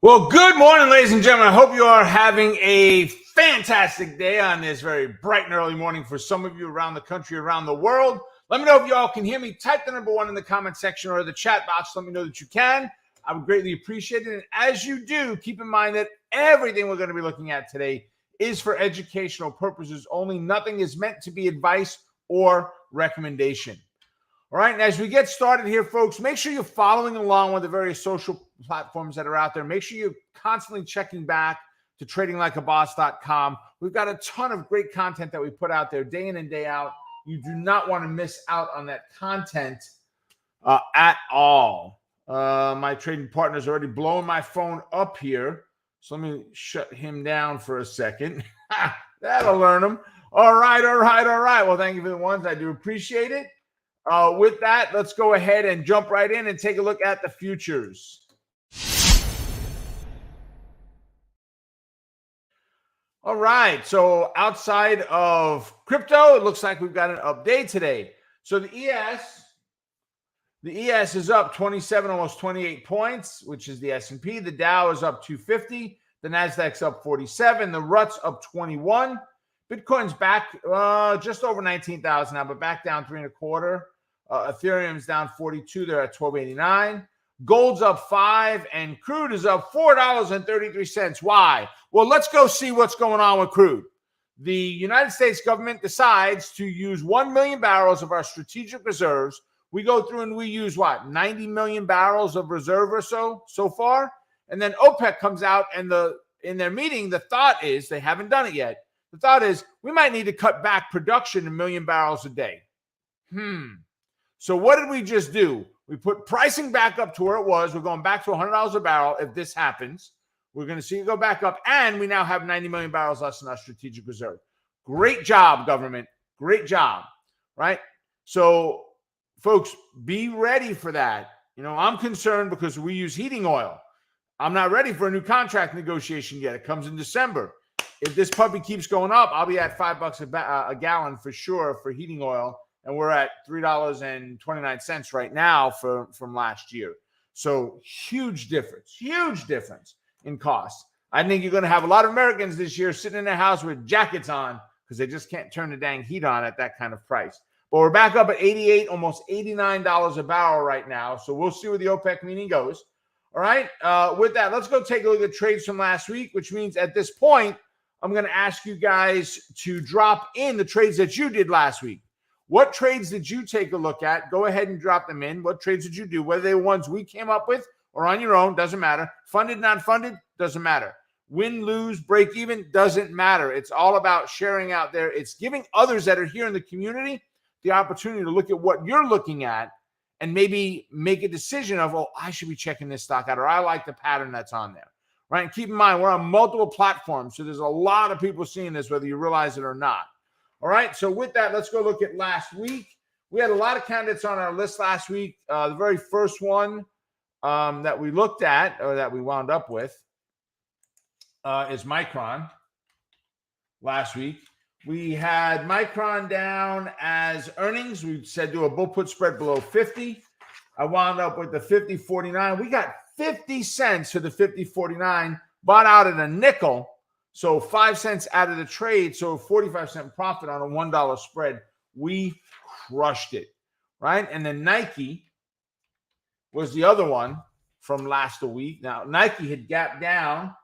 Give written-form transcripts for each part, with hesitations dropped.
Well, good morning, ladies and gentlemen. I hope you are having a fantastic day on this very bright and early morning for some of you around the country, around the world. Let me know if you all can hear me. Type the number 1 in the comment section or the chat box. Let me know that you can. I would greatly appreciate it. And as you do, keep in mind that everything we're going to be looking at today is for educational purposes only. Nothing is meant to be advice or recommendation. All right, and as we get started here, folks, make sure you're following along with the various social platforms that are out there. Make sure you're constantly checking back to tradinglikeaboss.com. We've got a ton of great content that we put out there day in and day out. You do not want to miss out on that content at all. My trading partner is already blowing my phone up here, so let me shut him down for a second. That'll learn him. All right. Well, thank you for the ones. I do appreciate it. With that, let's go ahead and jump right in and take a look at the futures. All right, so outside of crypto, it looks like we've got an update today. So the ES is up 27, almost 28 points, which is the S&P. The Dow is up 250. The Nasdaq's up 47. The RUT's up 21. Bitcoin's back just over 19,000 now, but back down 3.25. Ethereum's down 42. They're at 1289. Gold's up 5, and crude is up $4.33. Why? Well, let's go see what's going on with crude. The United States government decides to use 1 million barrels of our strategic reserves. We go through and we use what? 90 million barrels of reserve or so far. And then OPEC comes out, and in their meeting, the thought is, they haven't done it yet, the thought is we might need to cut back production 1 million barrels a day. So what did we just do? We put pricing back up to where it was. We're going back to $100 a barrel. If this happens, we're going to see it go back up. And we now have 90 million barrels less in our strategic reserve. Great job, government. Great job, right? So, folks, be ready for that. You know, I'm concerned because we use heating oil. I'm not ready for a new contract negotiation yet. It comes in December. If this puppy keeps going up, I'll be at $5 a gallon for sure for heating oil. And we're at $3.29 right now from last year. So huge difference in cost. I think you're going to have a lot of Americans this year sitting in their house with jackets on because they just can't turn the dang heat on at that kind of price. But we're back up at 88, almost $89 a barrel right now. So we'll see where the OPEC meeting goes. All right. With that, let's go take a look at trades from last week, which means at this point, I'm going to ask you guys to drop in the trades that you did last week. What trades did you take a look at? Go ahead and drop them in. What trades did you do? Whether they were ones we came up with or on your own, doesn't matter. Funded, not funded, doesn't matter. Win, lose, break even, doesn't matter. It's all about sharing out there. It's giving others that are here in the community the opportunity to look at what you're looking at and maybe make a decision of, oh, I should be checking this stock out, or I like the pattern that's on there, right? And keep in mind, we're on multiple platforms, so there's a lot of people seeing this, whether you realize it or not. All right, so with that, let's go look at last week. We had a lot of candidates on our list last week. The very first one that we looked at, or that we wound up with, is Micron last week. We had Micron down as earnings. We said do a bull put spread below 50. I wound up with the 50.49. We got 50 cents to the 50.49, bought out at a nickel. So 5 cents out of the trade, so 45-cent profit on a $1 spread. We crushed it, right? And then Nike was the other one from last week. Now, Nike had gapped down,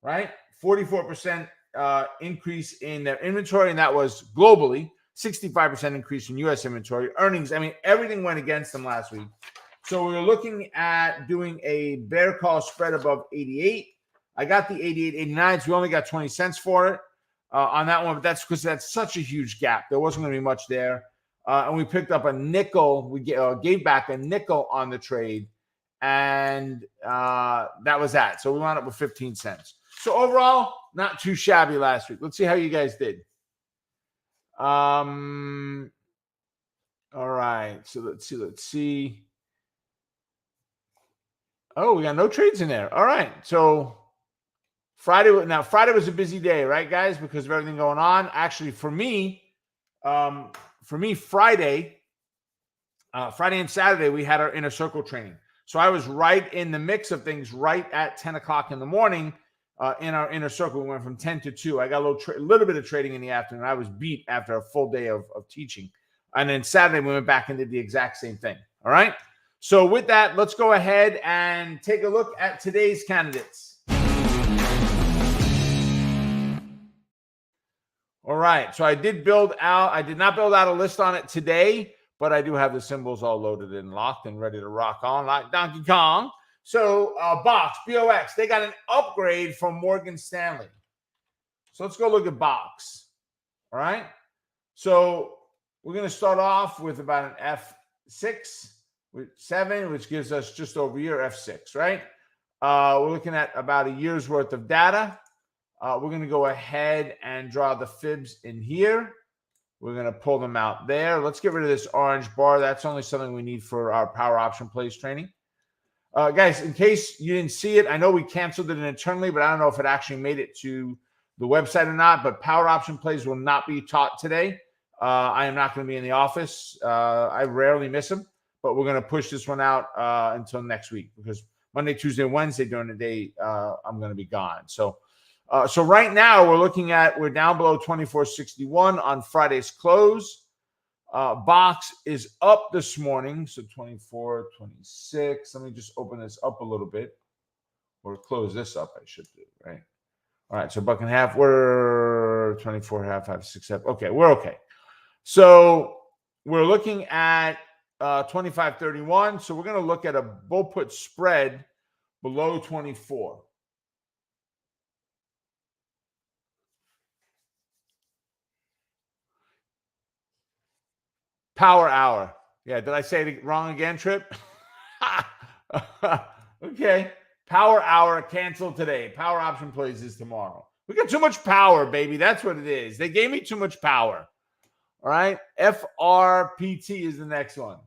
right? 44% increase in their inventory, and that was globally. 65% increase in U.S. inventory. Earnings, I mean, everything went against them last week. So we were looking at doing a bear call spread above 88. I got the 88.89, so we only got 20 cents for it on that one, but that's because that's such a huge gap. There wasn't going to be much there. And we picked up a nickel. We gave back a nickel on the trade, and that was that. So we wound up with 15 cents. So overall, not too shabby last week. Let's see how you guys did. All right. So let's see. Oh, we got no trades in there. All right. So Friday was a busy day, right, guys? Because of everything going on. Actually, for me, Friday and Saturday, we had our inner circle training. So I was right in the mix of things right at 10 o'clock in the morning in our inner circle. We went from 10 to 2. I got a little bit of trading in the afternoon. I was beat after a full day of teaching. And then Saturday, we went back and did the exact same thing. All right. So with that, let's go ahead and take a look at today's candidates. All right. So I did not build out a list on it today, but I do have the symbols all loaded and locked and ready to rock on like Donkey Kong. So Box, BOX, they got an upgrade from Morgan Stanley. So let's go look at Box. All right. So we're going to start off with about an F6 with 7, which gives us just over a year F6, right? We're looking at about a year's worth of data. We're going to go ahead and draw the fibs in here. We're going to pull them out there. Let's get rid of this orange bar. That's only something we need for our power option plays training. Guys, in case you didn't see it, I know we canceled it internally, but I don't know if it actually made it to the website or not. But power option plays will not be taught today. I am not going to be in the office. I rarely miss them, but we're going to push this one out until next week because Monday, Tuesday, Wednesday during the day, I'm going to be gone. So right now we're down below 24.61 on Friday's close. Box is up this morning. So 24.26. Let me just open this up a little bit or close this up. I should do, right? All right. So buck and a half, we're 24.5, 5, 6, 7. Okay. We're okay. So we're looking at 25.31. So we're going to look at a bull put spread below 24. Power hour. Yeah, did I say it wrong again, Trip? Okay. Power hour canceled today. Power option plays is tomorrow. We got too much power, baby. That's what it is. They gave me too much power. All right. FRPT is the next one.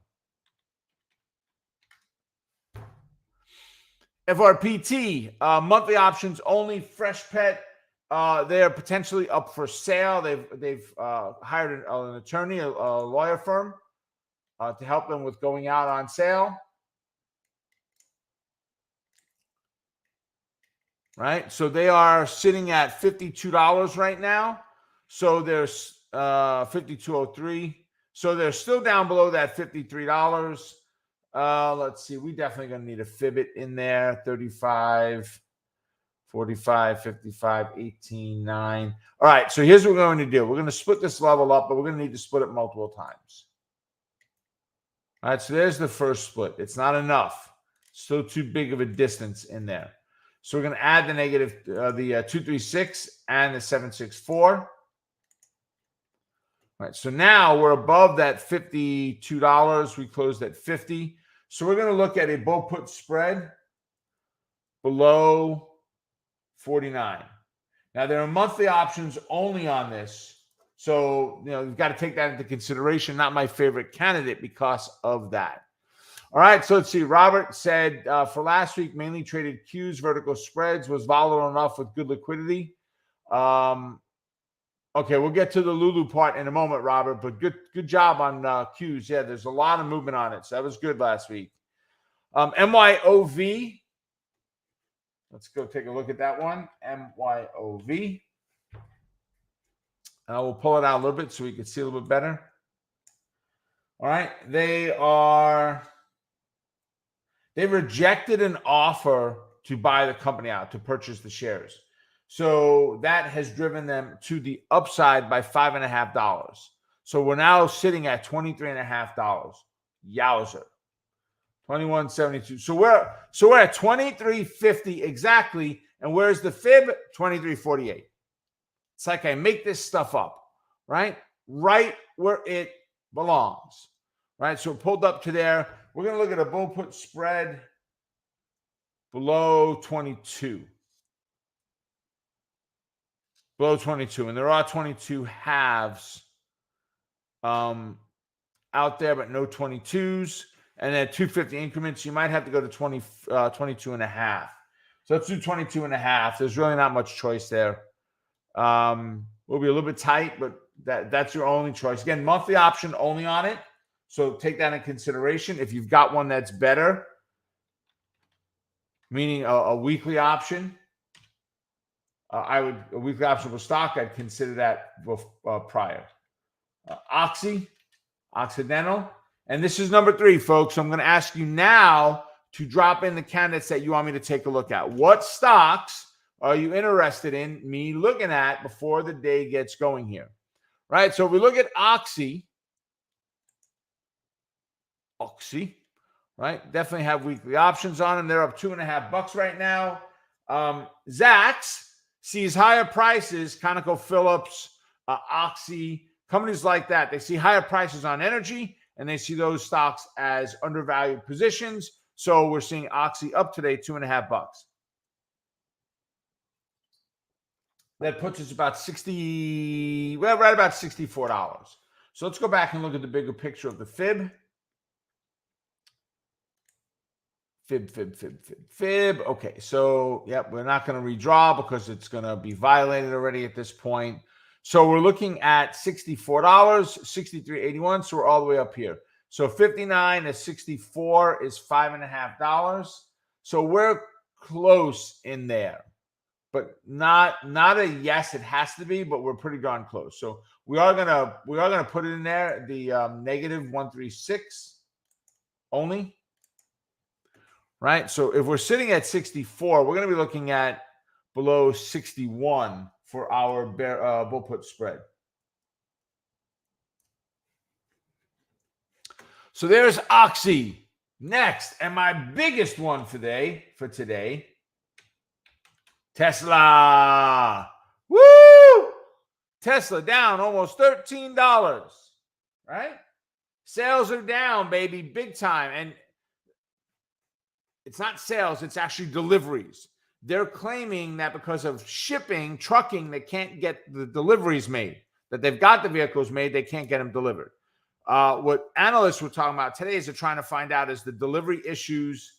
FRPT, monthly options only, fresh pet. They are potentially up for sale. They've hired an attorney, a lawyer firm, to help them with going out on sale. Right, so they are sitting at $52 right now. So there's 52.03. So they're still down below that $53. Let's see. We definitely going to need a Fibit in there. 35. 45, 55, 18, 9. All right, so here's what we're going to do. We're going to split this level up, but we're going to need to split it multiple times. All right, so there's the first split. It's not enough. Still too big of a distance in there. So we're going to add the negative, the 236 and the 764. All right, so now we're above that $52. We closed at 50. So we're going to look at a bull put spread below 49. Now, there are monthly options only on this. So, you've got to take that into consideration. Not my favorite candidate because of that. All right, so let's see. Robert said for last week, mainly traded Qs, vertical spreads, was volatile enough with good liquidity. Okay, we'll get to the Lulu part in a moment, Robert, but good job on Qs. Yeah, there's a lot of movement on it. So that was good last week. MYOV. Let's go take a look at that one. MYOV. We'll pull it out a little bit so we can see a little bit better. All right. They rejected an offer to buy the company out, to purchase the shares. So that has driven them to the upside by $5.50. So we're now sitting at $23.50. Yowzer. 21.72. So we're at 23.50 exactly. And where's the fib? 23.48. It's like I make this stuff up, right? Right where it belongs, right? So it pulled up to there. We're going to look at a bull put spread below 22. Below 22. And there are 22 halves out there, but no 22s. And then 250 increments, you might have to go to 22 and a half. So let's do 22 and a half. There's really not much choice there. We'll be a little bit tight, but that's your only choice. Again, monthly option only on it. So take that in consideration. If you've got one that's better, meaning a weekly option. A weekly option for stock, I'd consider that prior. Occidental. And this is number 3, folks. So I'm going to ask you now to drop in the candidates that you want me to take a look at. What stocks are you interested in me looking at before the day gets going here? Right? So if we look at Oxy, right? Definitely have weekly options on them. They're up $2.50 right now. Zacks sees higher prices, ConocoPhillips, Oxy, companies like that. They see higher prices on energy, and they see those stocks as undervalued positions. So we're seeing Oxy up today, $2.50. That puts us about right about $64. So let's go back and look at the bigger picture of the fib. Fib. Okay, so yep, we're not going to redraw because it's going to be violated already at this point. So we're looking at $64, $63.81. So we're all the way up here. So 59 to 64 is $5.50. So we're close in there, but not a yes. It has to be, but we're pretty darn close. So we are gonna put it in there. The negative 136 only. Right. So if we're sitting at 64, we're going to be looking at below 61 for our bull put spread. So there's Oxy. Next, and my biggest one today, Tesla. Woo! Tesla down almost $13. Right? Sales are down, baby, big time. And it's not sales, it's actually deliveries. They're claiming that because of shipping, trucking, they can't get the deliveries made, that they've got the vehicles made, they can't get them delivered. What analysts were talking about today is they're trying to find out is the delivery issues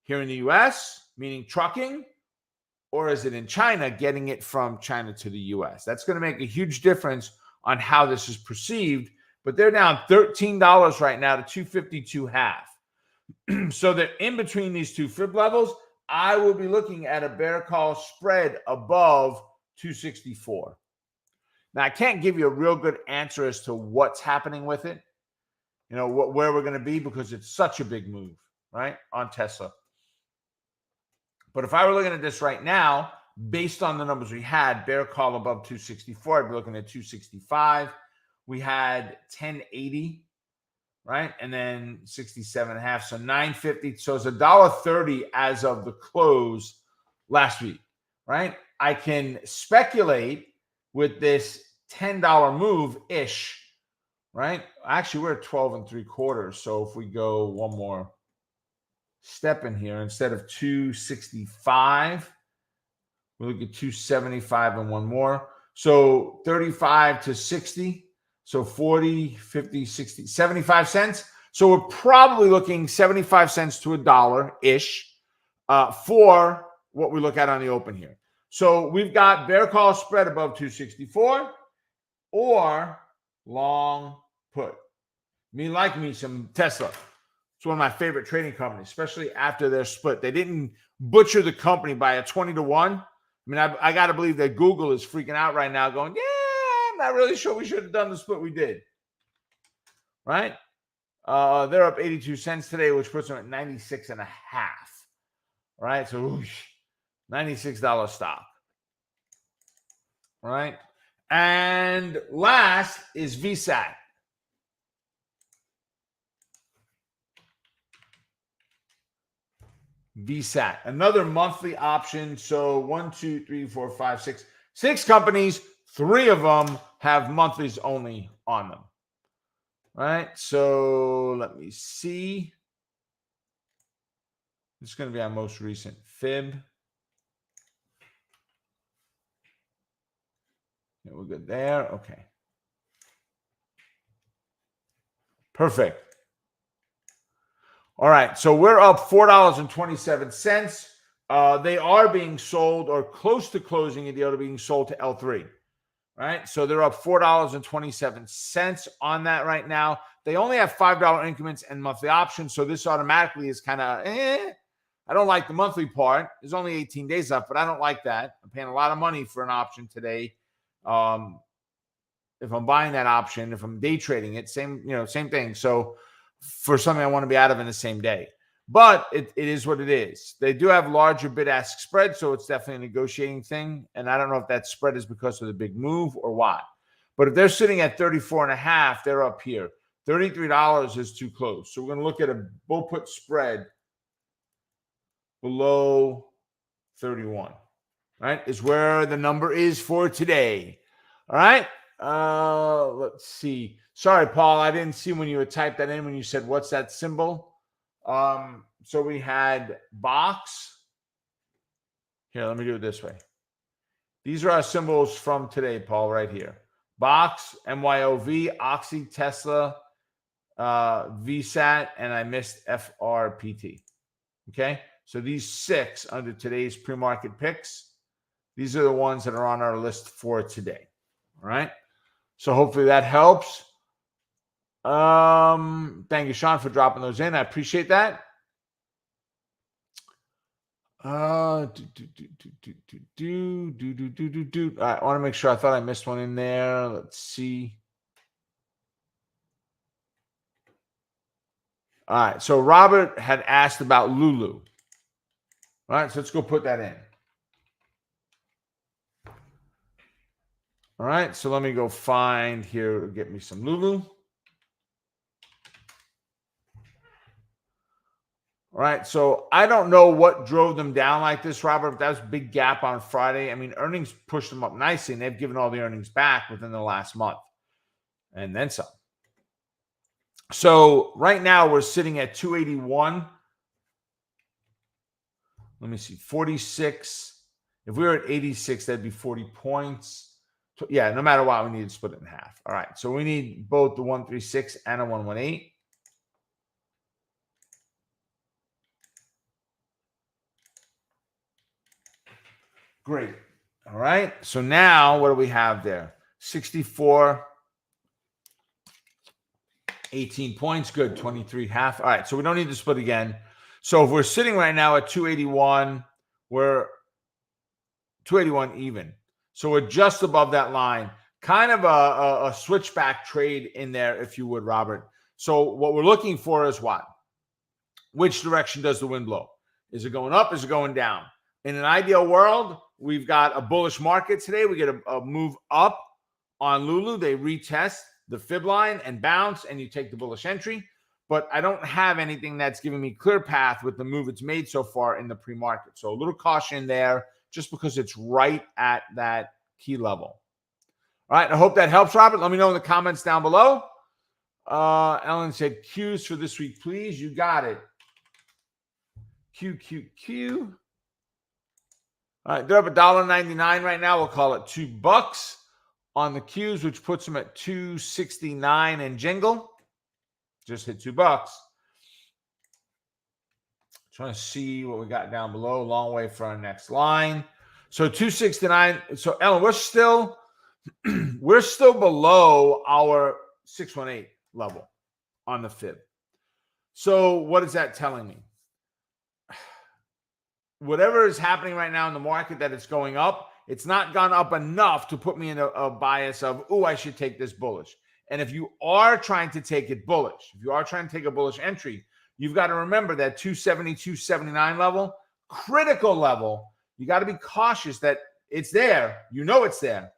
here in the U.S., meaning trucking, or is it in China, getting it from China to the U.S.? That's going to make a huge difference on how this is perceived. But they're down $13 right now to 252.5. So that in between these two fib levels, I will be looking at a bear call spread above 264. Now, I can't give you a real good answer as to what's happening with it, where we're going to be, because it's such a big move, right, on Tesla. But if I were looking at this right now, based on the numbers we had, bear call above 264, I'd be looking at 265. We had 1080. Right? And then 67.5. So 950. So it's $1.30 as of the close last week. Right? I can speculate with this $10 move-ish. Right? Actually, we're at 12 3/4. So if we go one more step in here, instead of 265, we look at 275 and one more. So 35 to 60. So 40, 50, 60, 75 cents. So we're probably looking 75 cents to $1-ish for what we look at on the open here. So we've got bear call spread above 264 or long put. Like me some Tesla. It's one of my favorite trading companies, especially after their split. They didn't butcher the company by a 20-1. I mean, I got to believe that Google is freaking out right now going, yeah, I'm not really sure we should have done the split we did. Right? They're up 82 cents today, which puts them at 96.5. Right? So $96 stock. Right? And last is VSAT. VSAT, another monthly option. So 1, 2, 3, 4, 5, 6. 6 companies, 3 of them have monthlies only on them. Right? So let me see. This is going to be our most recent fib. Yeah, we're good there. Okay. Perfect. All right, so we're up $4.27. They are being sold or close to closing a deal to being sold to L3. Right? So they're up $4.27 on that right now. They only have $5 increments and monthly options, so this automatically is kind of I don't like the monthly part. There's only 18 days left, but I don't like that. I'm paying a lot of money for an option today. If I'm buying that option, if I'm day trading it, same thing. So for something I want to be out of in the same day. But it is what it is. They do have larger bid-ask spread, so it's definitely a negotiating thing. And I don't know if that spread is because of the big move or what. But if they're sitting at 34.5, they're up here. $33 is too close. So we're going to look at a bull put spread below 31. Right? Is where the number is for today. All right? Let's see. Sorry, Paul, I didn't see when you had typed that in when you said, what's that symbol? So we had box. Here, let me do it this way. These are our symbols from today, Paul, right here. Box, MYOV, Oxy, Tesla, VSAT, and I missed FRPT. Okay? So these 6 under today's pre-market picks, these are the ones that are on our list for today. All right? So hopefully that helps. Thank you, Sean, for dropping those in. I appreciate that. All right, I want to make sure. I thought I missed one in there. Let's see. All right, so Robert had asked about Lulu. All right, so let's go put that in. All right, so let me go find here, get me some Lulu. All right, so I don't know what drove them down like this, Robert. That was a big gap on Friday. I mean, earnings pushed them up nicely, and they've given all the earnings back within the last month, and then some. So right now we're sitting at 281. Let me see, 46. If we were at 86, that'd be 40 points. Yeah, no matter what, we need to split it in half. All right, so we need both the 136 and a 118. Great. All right. So now what do we have there? 64, 18 points. Good. 23 half. All right. So we don't need to split again. So if we're sitting right now at 281, we're 281 even. So we're just above that line. Kind of a switchback trade in there, if you would, Robert. So what we're looking for is what? Which direction does the wind blow? Is it going up? Is it going down? In an ideal world, we've got a bullish market today. We get a move up on Lulu. They retest the fib line and bounce, and you take the bullish entry. But I don't have anything that's giving me clear path with the move it's made so far in the pre-market. So a little caution there just because it's right at that key level. All right, I hope that helps, Robert. Let me know in the comments down below. Ellen said, Q's for this week, please. You got it. Q. All right, they're up $1.99 right now. We'll call it $2 on the Qs, which puts them at $2.69 and jingle. Just hit $2. Trying to see what we got down below. Long way for our next line. So $2.69. So Ellen, we're still below our 618 level on the fib. So what is that telling me? Whatever is happening right now in the market that it's going up, it's not gone up enough to put me in a bias of, oh, I should take this bullish. And if you are trying to take it bullish, if you are trying to take a bullish entry, you've got to remember that 270, 279 level, critical level. You got to be cautious that it's there. You know it's there,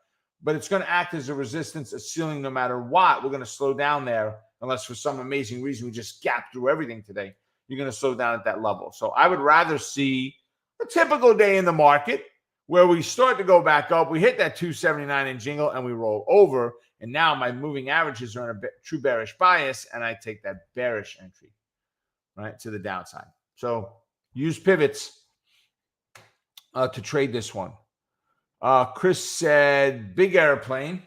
but it's going to act as a resistance, a ceiling no matter what. We're going to slow down there unless for some amazing reason we just gap through everything today. You're going to slow down at that level. So I would rather see a typical day in the market where we start to go back up. We hit that 279 and jingle and we roll over. And now my moving averages are in a true bearish bias, and I take that bearish entry, right, to the downside. So use pivots to trade this one. Chris said, big airplane.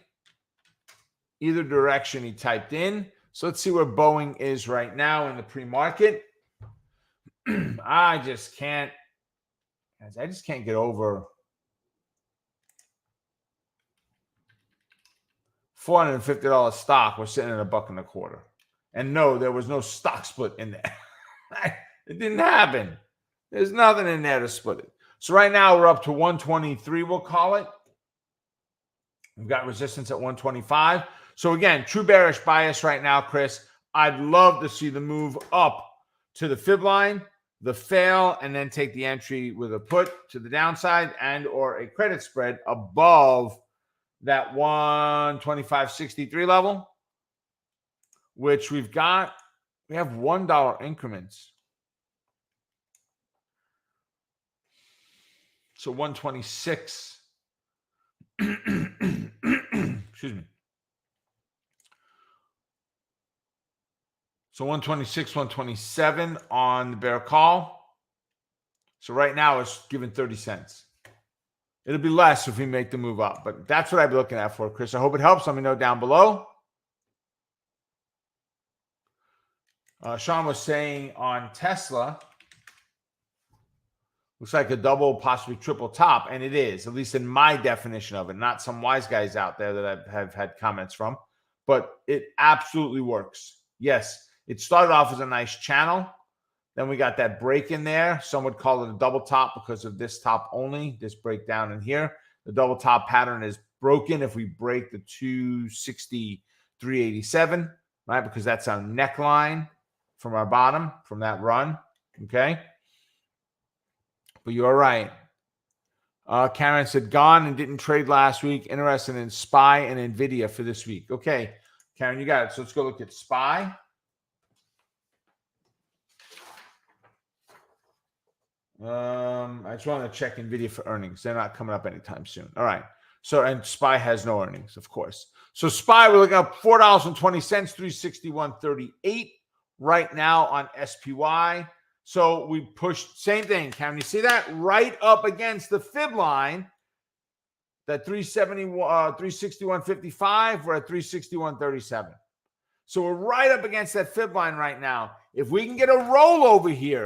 Either direction he typed in. So let's see where Boeing is right now in the pre-market. I just can't get over $450 stock. We're sitting at $1.25. And no, there was no stock split in there. It didn't happen. There's nothing in there to split it. So right now we're up to 123, we'll call it. We've got resistance at 125. So again, true bearish bias right now, Chris. I'd love to see the move up to the fib line, the fail, and then take the entry with a put to the downside and or a credit spread above that 125.63 level, which we have $1 increments. So 126. Excuse me. So 126, 127 on the bear call. So right now it's given 30 cents. It'll be less if we make the move up, but that's what I'd be looking at for, Chris. I hope it helps. Let me know down below. Sean was saying on Tesla, looks like a double, possibly triple top, and it is, at least in my definition of it, not some wise guys out there that I have had comments from, but it absolutely works. Yes, it started off as a nice channel. Then we got that break in there. Some would call it a double top because of this top only, this breakdown in here. The double top pattern is broken if we break the 263.87, right? Because that's our neckline from our bottom, from that run, okay? But you're right. Karen said, gone and didn't trade last week. Interested in SPY and NVIDIA for this week. Okay, Karen, you got it. So let's go look at SPY. I just want to check NVIDIA for earnings. They're not coming up anytime soon. All right. So, and SPY has no earnings, of course. So SPY, we're looking up $4.20, 361.38 right now on SPY. So we pushed, same thing. Can you see that? Right up against the fib line, that 361.55, we're at 361.37. So we're right up against that fib line right now. If we can get a rollover here,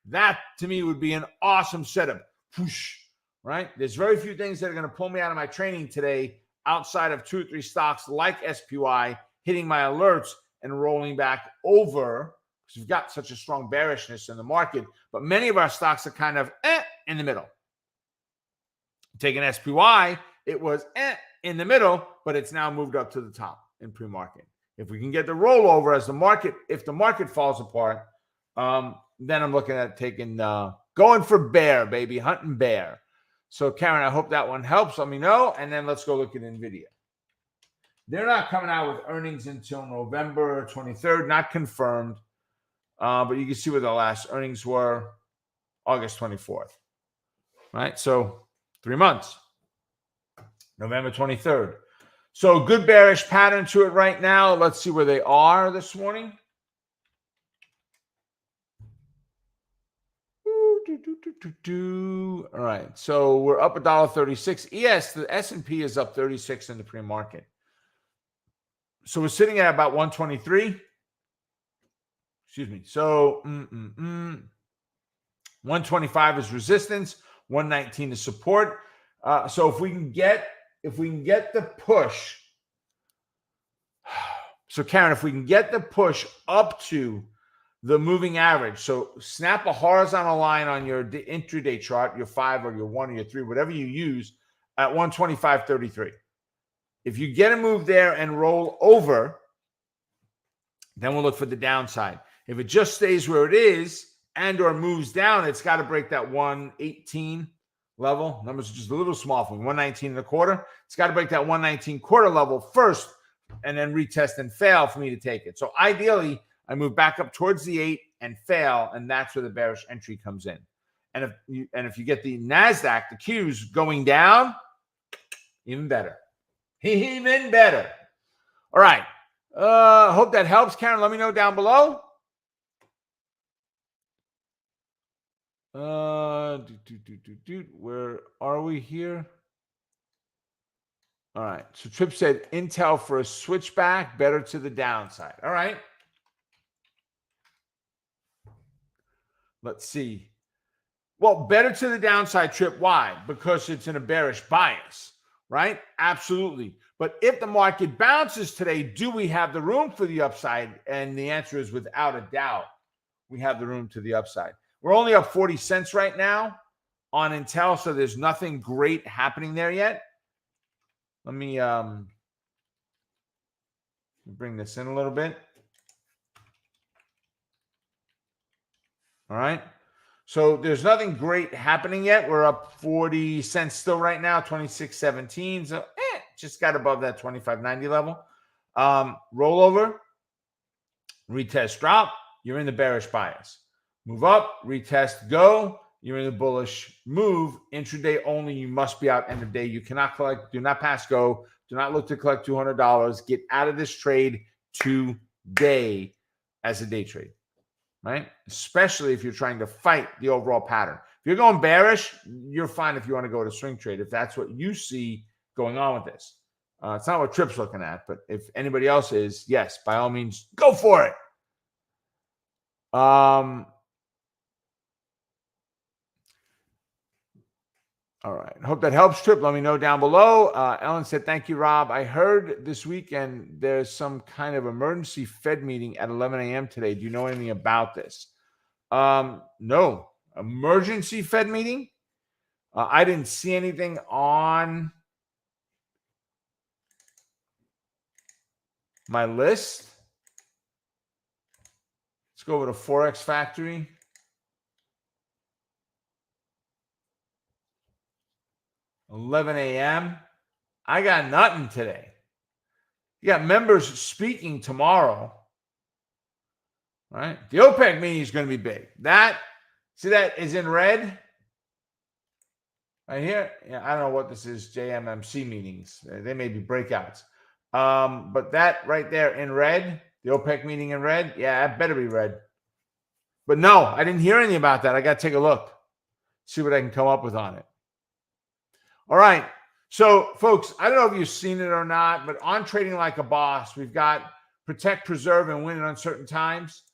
that to me would be an awesome setup. Whoosh, right? There's very few things that are going to pull me out of my training today outside of 2 or 3 stocks like SPY hitting my alerts and rolling back over, because we've got such a strong bearishness in the market. But many of our stocks are kind of in the middle. Taking SPY, it was in the middle, but it's now moved up to the top in pre-market. If we can get the rollover as the market, if the market falls apart, then I'm looking at taking, going for bear, baby, hunting bear. So, Karen, I hope that one helps. Let me know. And then let's go look at NVIDIA. They're not coming out with earnings until November 23rd, not confirmed. But you can see where the last earnings were, August 24th. Right? So 3 months, November 23rd. So good bearish pattern to it right now. Let's see where they are this morning. All right, so we're up $1.36. Yes, the S&P is up 36 in the pre-market. So we're sitting at about 123. Excuse me. So 125 is resistance, 119 is support. So if we can get the push. So Karen, if we can get the push up to the moving average, so snap a horizontal line on your intraday chart, your 5 or your 1 or your 3, whatever you use, at 125.33. If you get a move there and roll over, then we'll look for the downside. If it just stays where it is and or moves down, it's got to break that 118 level. Numbers are just a little small for me. 119.25. It's got to break that 119.25 level first and then retest and fail for me to take it. So ideally, I move back up towards the 8 and fail, and that's where the bearish entry comes in. And if you get the NASDAQ, the Qs going down, even better. Even better. All right. Hope that helps. Karen, let me know down below. Where are we here? All right. So Trip said Intel for a switchback, better to the downside. All right. Let's see. Well, better to the downside, Trip. Why? Because it's in a bearish bias, right? Absolutely. But if the market bounces today, do we have the room for the upside? And the answer is without a doubt, we have the room to the upside. We're only up 40 cents right now on Intel, so there's nothing great happening there yet. Let me bring this in a little bit. All right. So there's nothing great happening yet. We're up 40 cents still right now, 26.17. So just got above that 25.90 level. Rollover, retest, drop. You're in the bearish bias. Move up, retest, go. You're in the bullish move. Intraday only. You must be out end of day. You cannot collect. Do not pass go. Do not look to collect $200. Get out of this trade today as a day trade, right? Especially if you're trying to fight the overall pattern. If you're going bearish, you're fine if you want to go to swing trade, if that's what you see going on with this. It's not what Tripp's looking at, but if anybody else is, yes, by all means, go for it. All right. Hope that helps, Trip. Let me know down below. Ellen said, thank you, Rob. I heard this weekend there's some kind of emergency Fed meeting at 11 a.m. today. Do you know anything about this? No. Emergency Fed meeting? I didn't see anything on my list. Let's go over to Forex Factory. $11 a.m. I got nothing today. You got members speaking tomorrow. Right? The OPEC meeting is going to be big. See that is in red? Right here? Yeah, I don't know what this is. JMMC meetings. They may be breakouts. But that right there in red, the OPEC meeting in red, yeah, that better be red. But no, I didn't hear anything about that. I got to take a look. See what I can come up with on it. All right. So, folks, I don't know if you've seen it or not, but on Trading Like a Boss, we've got Protect, Preserve, and Win in Uncertain Times.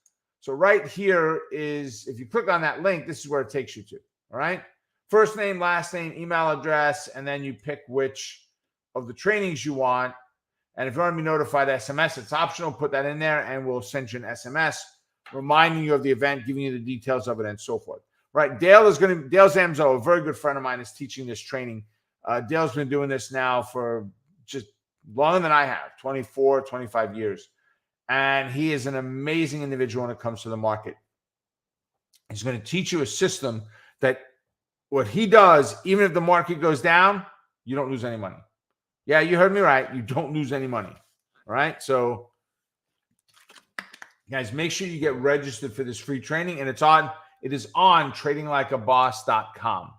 So right here is, if you click on that link, this is where it takes you to. All right. First name, last name, email address, and then you pick which of the trainings you want. And if you want to be notified SMS, it's optional. Put that in there, and we'll send you an SMS reminding you of the event, giving you the details of it, and so forth. Right. Dale Zamzo, a very good friend of mine, is teaching this training. Dale's been doing this now for just longer than I have, 24, 25 years. And he is an amazing individual when it comes to the market. He's going to teach you a system that what he does, even if the market goes down, you don't lose any money. Yeah, you heard me right. You don't lose any money. All right. So, guys, make sure you get registered for this free training. And it is on tradinglikeaboss.com.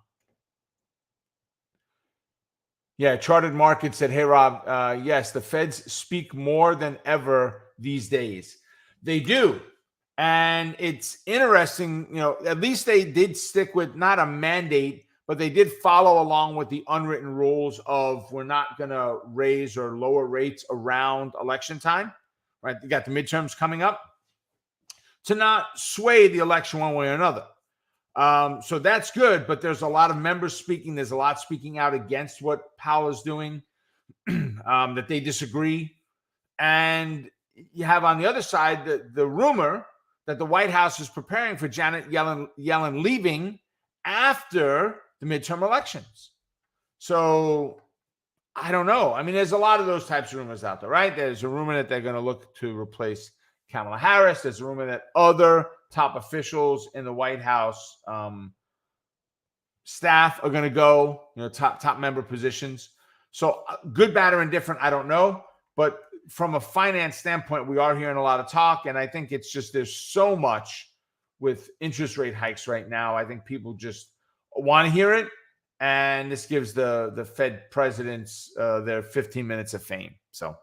Yeah, Chartered Market said, hey, Rob, yes, the Feds speak more than ever these days. They do. And it's interesting, at least they did stick with not a mandate, but they did follow along with the unwritten rules of we're not going to raise or lower rates around election time, right? You got the midterms coming up to not sway the election one way or another. So that's good, but there's a lot of members speaking. There's a lot speaking out against what Powell is doing, that they disagree. And you have on the other side the rumor that the White House is preparing for Janet Yellen leaving after the midterm elections. So I don't know. I mean, there's a lot of those types of rumors out there, right? There's a rumor that they're going to look to replace Kamala Harris. There's a rumor that other top officials in the White House staff are going to go, top member positions. So good, bad, or indifferent, I don't know. But from a finance standpoint, we are hearing a lot of talk. And I think it's just there's so much with interest rate hikes right now. I think people just want to hear it. And this gives the Fed presidents their 15 minutes of fame. So,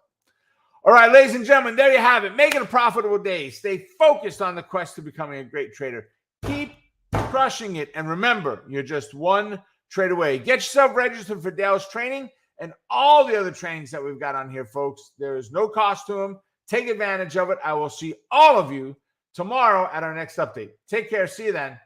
all right, ladies and gentlemen, there you have it. Make it a profitable day. Stay focused on the quest to becoming a great trader. Keep crushing it. And remember, you're just one trade away. Get yourself registered for Dale's training and all the other trainings that we've got on here, folks. There is no cost to them. Take advantage of it. I will see all of you tomorrow at our next update. Take care. See you then.